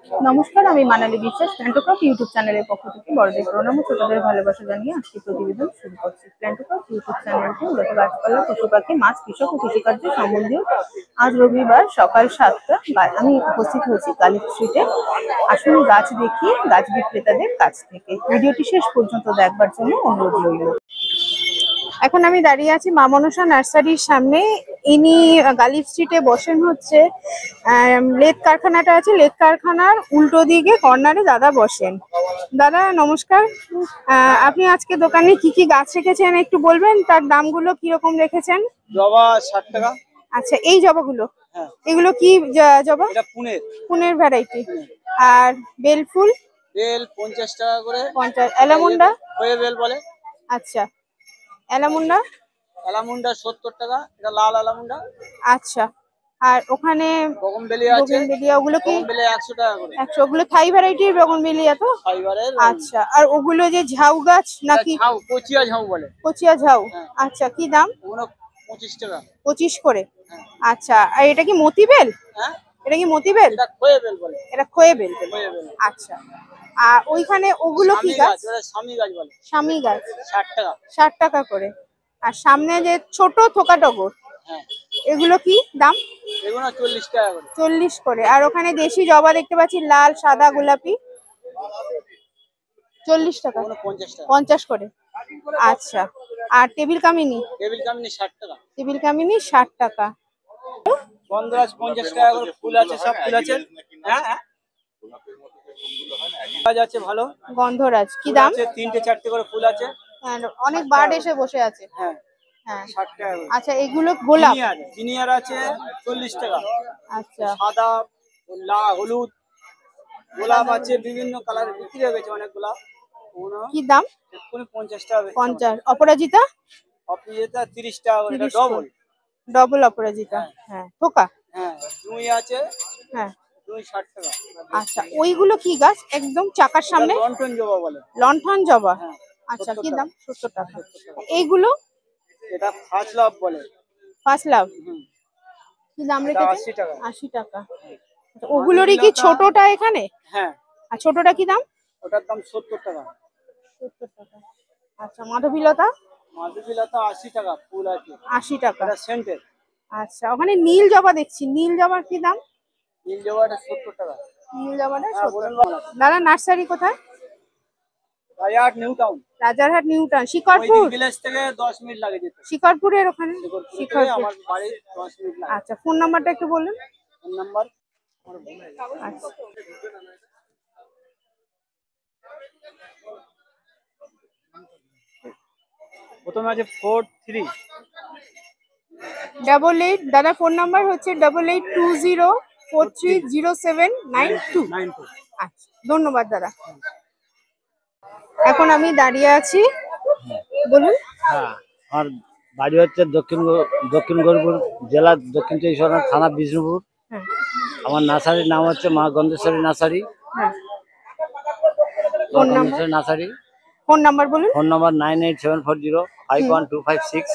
নমস্কার, আমি মানালি বিশ্বাস। প্ল্যান্টোক্রপ ইউটিউব চ্যানেলের পক্ষ থেকে বড়দের প্রণাম ও ছোটদের ভালোবাসা জানিয়ে আজকে প্রতিবেদন শুরু করছি। প্ল্যান্টোক্রপ ইউটিউব চ্যানেলটি মূলত গাছপালা, পশু পাখি, মাছ, কৃষক ও কৃষিকার্য সম্বন্ধীয়। আজ রবিবার সকাল 7টা আমি উপস্থিত হয়েছি কালী স্ট্রিটে। আসুন গাছ দেখি গাছ বিক্রেতাদের কাছ থেকে। ভিডিওটি শেষ পর্যন্ত দেখবার জন্য অনুরোধ রইল। এখন আমি দাঁড়িয়ে আছি মা মনসা নার্সারির সামনে। ইনি গালিব স্ট্রিটে বসেন হচ্ছে লেদ কারখানাটা আছে, লেদ কারখানার উল্টো দিকে কর্নারে দাদা বসেন। দাদা নমস্কার। আপনি আজকে দোকানে কি কি গাছ রেখেছেন একটু বলবেন? তার দামগুলো কিরকম রেখেছেন? জবা 60 টাকা। আচ্ছা, এই জবাগুলো, হ্যাঁ এগুলো কি জবা? এটা পুনের ভ্যারাইটি। আর বেল ফুল? বেল 50 টাকা করে। 50। অ্যালামুন্ডা? হয়ে বেল বলে। আচ্ছা, অ্যালামুন্ডা? অ্যালামুন্ডা 70 টাকা, এটা লাল অ্যালামুন্ডা। আচ্ছা, আর ওখানে বগনবেলিয়া আছে, বগনবেলিয়া, ওগুলো কি? বগনবেলিয়া 100 টাকা করে। 100। ওগুলো থাই ভ্যারাইটির বগনবেলিয়া তো? ফাইবারের। আচ্ছা, আর ওগুলো যে ঝাউ গাছ নাকি? ঝাউ, কচিয়া ঝাউ বলে। কচিয়া ঝাউ। হ্যাঁ। আচ্ছা, কি দাম? ওগুলো 25 টাকা। 25 করে। হ্যাঁ। আচ্ছা, আর এটা কি মতি বেল? হ্যাঁ, এটা কি মতি বেল? এটা খয়ে বেল বলে। এটা খয়ে বেল। খয়ে বেল। আচ্ছা, আর ওইখানে ওগুলো কি গাছ? ওটা স্বামী গাছ বলে। স্বামী গাছ 60 টাকা। 60 টাকা করে। আর সামনে যে ছোট থোকা টগর, হ্যাঁ, এগুলো কি দাম? এগুলো 40 টাকা করে। 40 করে। আর ওখানে দেশি জবা দেখতে পাচ্ছি, লাল, সাদা, গোলাপি, 40 টাকা। 50 টাকা। 50 করে। আচ্ছা, আর টেবিল কামিনী? টেবিল কামিনী 60 টাকা। টেবিল কামিনী 60 টাকা। গন্ধরাজ 50 টাকা করে। ফুল আছে, সব ফুল আছে। হ্যাঁ হ্যাঁ, গাছ আছে ভালো। গন্ধরাজ কি দাম? 3টে 4টে করে ফুল আছে। হ্যাঁ, অনেক বার্ড এসে বসে আছে। হ্যাঁ হ্যাঁ, 60 টাকা করে। আচ্ছা, এগুলো গোলাপ? জিনিয়ার আছে 40 টাকা। আচ্ছা, সাদা, হলুদ গোলাপ আছে, বিভিন্ন কালার বিক্রি হয়ে গেছে অনেকগুলা। কি দাম? 50 টাকা। 50। অপরাজিতা? অপরাজিতা 30 টাকা করে। এটা 30 ডবল। ডবল অপরাজিতা। হ্যাঁ, থোকা? হ্যাঁ, জুঁই আছে। হ্যাঁ। জুঁই 60 টাকা। আচ্ছা, ওইগুলো কি গাছ একদম চাকার সামনে? লন্ঠন জবা বলে। লণ্ঠন জবা। হ্যাঁ। আচ্ছা, কি 70 দাম? 70 টাকা। এইগুলো? এটা ফার্স্ট লাভ বলে। First love. হুম, কি দাম এটা রেখেছেন? 80 টাকা। 80 টাকা। আচ্ছা, ওগুলোরই কি ছোটটা এখানে? হ্যাঁ, আর ছোটটা কি দাম? ওটার দাম 70 টাকা। 70 টাকা। আচ্ছা, মাধবীলতা? মাধবীলতা 80 টাকা ফুল আছে। 80 টাকা। এটা সেন্টের। আচ্ছা, ওখানে নীল জবা দেখছি, নীল জবার কি দাম? নীল জবাটা 70 টাকা। নীল জবাটা হ্যাঁ, 70 বলুন। টাকা। দাদা নার্সারি কোথায়? Rajarhat new town. Rajarhat new town. ওই শিকরপুর? ভিলেজ থেকে 10 মিনিট লাগে যেতে। শিকরপুরের ওখানে? শিকরপুর থেকে আমার বাড়ি 10 মিনিট লাগে। আচ্ছা, ফোন নাম্বারটা একটু বলুন। ফোন নাম্বার আচ্ছা, প্রথমে আছে 43 88। দাদা ফোন নাম্বার হচ্ছে 8820430792। আচ্ছা, ধন্যবাদ দাদা। এখন আমি দাঁড়িয়ে আছি, বলুন। হ্যাঁ, আমার বাড়ি হচ্ছে দক্ষিণ গৌরপুর জেলা, দক্ষিণ 24 পরগনা, থানা বিষ্ণুপুর। হ্যাঁ। আমার নার্সারির নাম হচ্ছে মা গন্ধেশ্বরী নার্সারি। হ্যাঁ। Phone number? Nursery. Phone number বলুন। Phone number 9874051256।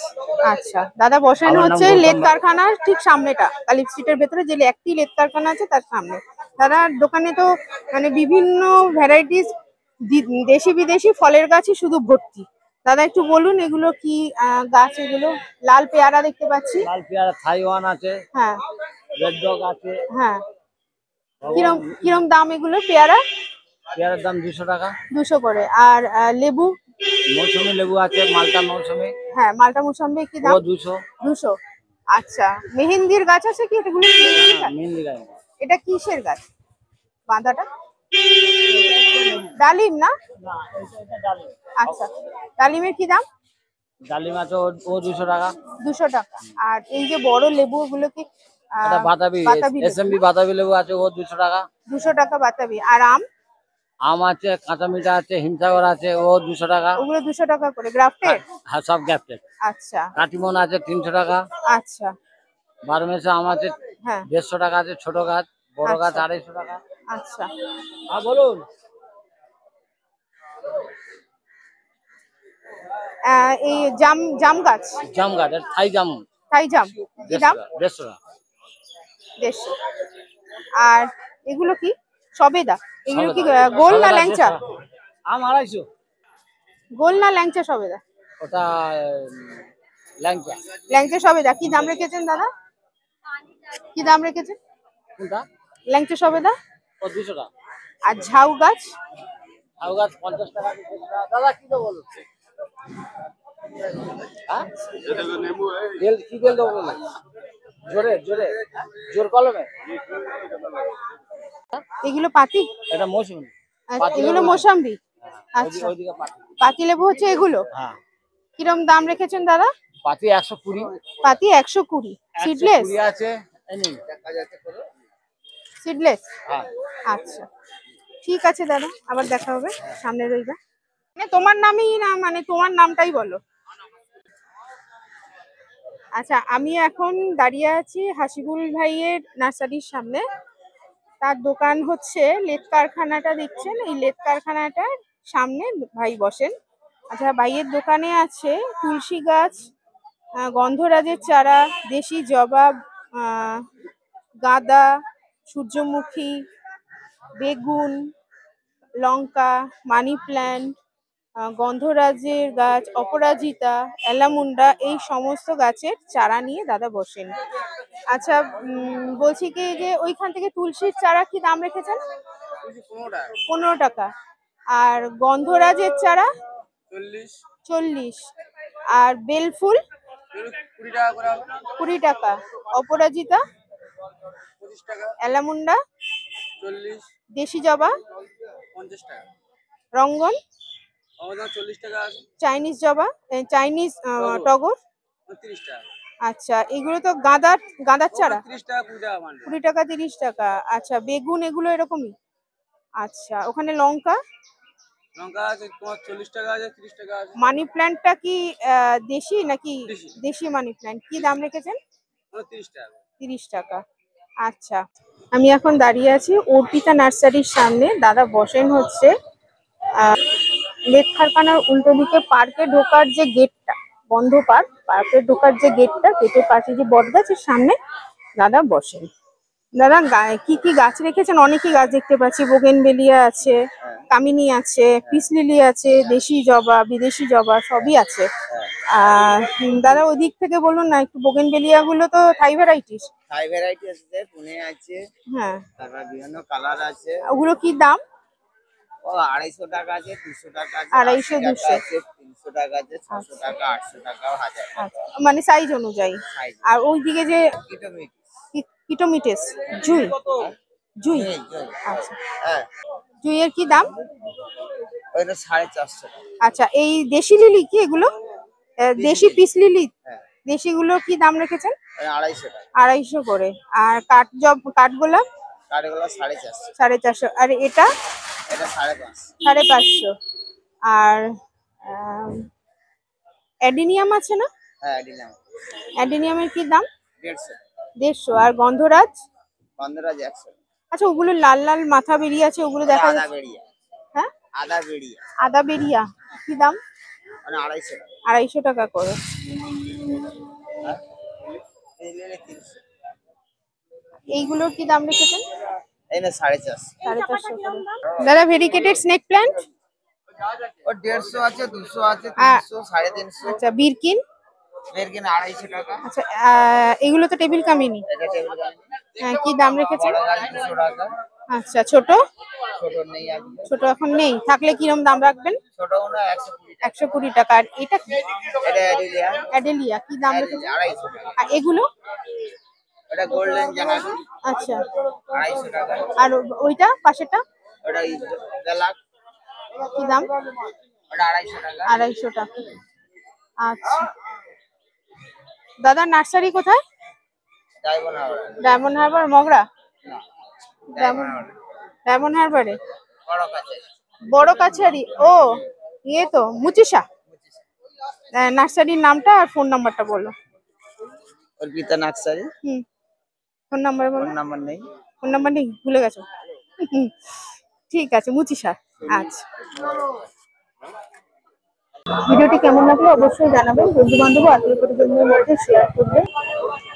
আচ্ছা, দাদা বসেন আমার নাম হচ্ছে গৌতম লেদ রায়। কারখানার ঠিক সামনেটা, কালিপ স্ট্রিটের ভেতরে যে একটি লেদ কারখানা আছে তার সামনে। দাদার দোকানে তো মানে বিভিন্ন ভ্যারাইটিস দেশি বিদেশি ফলের গাছই শুধু ভর্তি। দাদা একটু বলুন এগুলো কি গাছ? এগুলো লাল পেয়ারা দেখতে পাচ্ছি। লাল পেয়ারা থাইওয়ান আছে। হ্যাঁ। রেড ডগ আছে। হ্যাঁ। কিরম কিরম দাম এগুলো পেয়ারা? পেয়ারার দাম 200 টাকা। 200 করে। আর লেবু? মৌসুমী লেবু আছে, মালটা মৌসুমী। হ্যাঁ, মালটা মৌসুম্বি কি দাম? 200। 200। আচ্ছা, মেহেন্দির গাছ আছে কি? এগুলো মেহেন্দি গাছ। এটা কিসের গাছ? বাঁধাটা ডালিম না? আচ্ছা, ডালিমের কি দাম? ডালিম আছে, ও 200 টাকা। 200 টাকা। আর এই যে বড় লেবু, ওগুলো কি? এটা বাতাবি, এসএমবি বাতাবি লেবু আছে, ও 200 টাকা। 200 টাকা বাতাবি। আর আম? আম আছে, কাঁচা মিঠা আছে, হিমসাগর আছে, ও 200 টাকা। ওগুলো 200 টাকা করে। গ্রাফটেড? হ্যাঁ, সব গ্যাপটেড। আচ্ছা। কাটিমন আছে 300 টাকা। আচ্ছা। 12 মেসে আম আছে হ্যাঁ। 150 টাকা আছে, ছোট গাছ, বড় গাছ আচ্ছা। 250 টাকা। আচ্ছা। হ্যাঁ, বলুন। এই জাম গাছ? জাম গাছ, থাই জাম। থাই জাম কি দাম? 150 টাকা। 150। আর এগুলো কি? সবেদা এগুলো কি গোল না ল্যাংচা? আম 250। গোল না ল্যাংচা সবেদা? ওটা ল্যাংচা। ল্যাংচা সবেদা কি দাম রেখেছেন দাদা? কি দাম রেখেছেন কোনটা? ল্যাংচা সবেদা? ও 200 টাকা। আর ঝাউ গাছ? ঝাউ গাছ 50 টাকা। দাদা কি দেবো বলো? হ্যাঁ তেল কি তেল দেবো বলো? জোরে জোরে জোর কলমে। এগুলো পাতি? এটা মৌসুমী। এগুলো মৌসাম্বি। আচ্ছা ওইদিকে পাতি। পাতি লেবু হচ্ছে এগুলো? হ্যাঁ। কিরম দাম রেখেছেন দাদা? পাতি 120। পাতি 120। সিডলেস? 120 আছে এই নিন দেখা যাচ্ছে করে। সিডলেস? হ্যাঁ। আচ্ছা ঠিক আছে দাদা, আবার দেখা হবে সামনে রইবা। মানে তোমার নামই না, মানে তোমার নামটাই বলো। আচ্ছা আমি এখন দাঁড়িয়ে আছি হাসিবুল ভাইয়ের নার্সারির সামনে। তার দোকান হচ্ছে লেদ কারখানাটা দেখছেন, এই লেদ কারখানাটার সামনে ভাই বসেন। আচ্ছা ভাইয়ের দোকানে আছে তুলসী গাছ, গন্ধরাজের চারা, দেশি জবা, গাঁদা, সূর্যমুখী, বেগুন, লঙ্কা, মানি প্ল্যান্ট, গন্ধরাজের গাছ, অপরাজিতা, অ্যালামুন্ডা, এই সমস্ত গাছের চারা নিয়ে দাদা বসেন। আচ্ছা বলছি কি যে ওইখান থেকে তুলসীর চারা কি দাম রেখেছেন? 15 টাকা। আর গন্ধরাজের চারা? 40। আর বেলফুল? 20 টাকা। অপরাজিতা? 25 টাকা। অ্যালামুন্ডা? 40। দেশি জবা? 50 টাকা। রঙ্গন? 40 টাকা আছে। চাইনিজ জবা, চাইনিজ টগর? 30 টাকা। আচ্ছা এগুলো তো গাঁদার চারা? 30 টাকা 20 টাকা 30 টাকা। আচ্ছা বেগুন এগুলো এরকমই? আচ্ছা ওখানে লঙ্কা? লঙ্কা আছে তোমার 40 টাকা আছে, 30 টাকা আছে। মানি প্ল্যান্টটা কি দেশি নাকি? দেশি মানি প্ল্যান্ট। কি দাম রেখেছেন? 30 টাকা। 30 টাকা। আচ্ছা আমি এখন দাঁড়িয়ে আছি অর্পিতা নার্সারির সামনে। দাদা বসেন হচ্ছে লেদ কারখানার উল্টো দিকে পার্কে ঢোকার যে গেটটা, বন্ধ পার্ক, পার্কে ঢোকার যে গেটটা, গেটের পাশে যে বট গাছের সামনে দাদা বসেন। দাদা কি কি গাছ রেখেছেন? অনেকই গাছ দেখতে পাচ্ছি, বোগেনভেলিয়া আছে, কামিনী আছে, পিস লিলি আছে, দেশি জবা, বিদেশি জবা সবই আছে। দাদা ওই দিক থেকে বলুন না একটু, বোগেনভেলিয়া গুলো তো থাই ভ্যারাইটিস? থাই ভ্যারাইটি আছে, পুনে আছে, হ্যাঁ তারপর বিভিন্ন কালার আছে। ওগুলো কি দাম? ও 250 টাকা আছে, 200 টাকা আছে, 250 200 আছে, 300 টাকা আছে, 600 টাকা, 800 টাকা, 1000 টাকা। আচ্ছা মানে সাইজ অনুযায়ী। আর ওইদিকে যে কিটোমিটেস জুই, জুই আচ্ছা হ্যাঁ জুইয়ের কি দাম? ওইটা 450 টাকা। আচ্ছা এই দেশি লিলি কি এগুলো? দেশি পিস লিলি? দেশিগুলো কি দাম রেখেছেন? 250 টাকা। 250 করে। আর কাঠগোলাপ? কাঠগোলাপ 450। 450। আর এটা? এটা 550। 550। আর অ্যাডিনিয়াম আছে না? হ্যাঁ অ্যাডিনিয়াম। অ্যাডিনিয়ামের কি দাম? 150। 150। আর গন্ধরাজ? গন্ধরাজ 100। আচ্ছা ওগুলো লাল লাল মাথা বেরিয়ে আছে, ওগুলো দেখা আদা যাচ্ছে? বেরিয়া। হ্যাঁ আদা বেরিয়া। আদা বেরিয়া কি দাম? মানে 250 টাকা। 250 টাকা করে। এই নিলে 300। এইগুলোর কি দাম রেখেছেন? এই না 450। 450 করে। দাদা ভেরিকেটেড স্নেক প্ল্যান্ট? ও 150 আছে, 200 আছে, 300, 350। আচ্ছা বিরকিন? বেরকিন 250 টাকা। আচ্ছা এগুলো তো টেবিল কামিনী? এটা টেবিল গার্ডেন। হ্যাঁ কি দাম রেখেছেন? বড় গাছ 200 টাকা। আচ্ছা ছোট? ছোট নেই আজকে। ছোট এখন নেই, থাকলে কিরম দাম রাখবেন? ছোট না 120 টাকা। 120 টাকা। আর এটা কি? এটা অ্যাডিলিয়া। অ্যাডেলিয়া কি দাম রেখেছেন? 250 টাকা। আর এগুলো? এটা গোল্ডেন জানাবি। আচ্ছা 250 টাকা। আর ওইটা পাশেরটা? ওটা বেলাক। কি দাম? ওটা 250 টাকা। 250 টাকা। আচ্ছা দাদা নার্সারি কোথায়? ডায়মন্ড হারবার মগরা? ডায়মন্ড হারবারে বড় কাছে। বড় কাছারি। ও ইয়ে তো মুচিসা। নার্সারির নামটা আর ফোন নাম্বারটা বলো। অর্পিতা নার্সারি। ফোন নাম্বার বলো। ফোন নাম্বার নেই। ফোন নাম্বার নেই, ভুলে গেছো? ঠিক আছে মুচিসা। আচ্ছা ভিডিওটি কেমন লাগলো অবশ্যই জানাবেন, বন্ধু বান্ধব আত্মীয় পরিজনদের মধ্যে শেয়ার করবেন।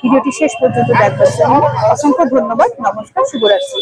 ভিডিওটি শেষ পর্যন্ত দেখার জন্য অসংখ্য ধন্যবাদ। নমস্কার, শুভরাত্রি।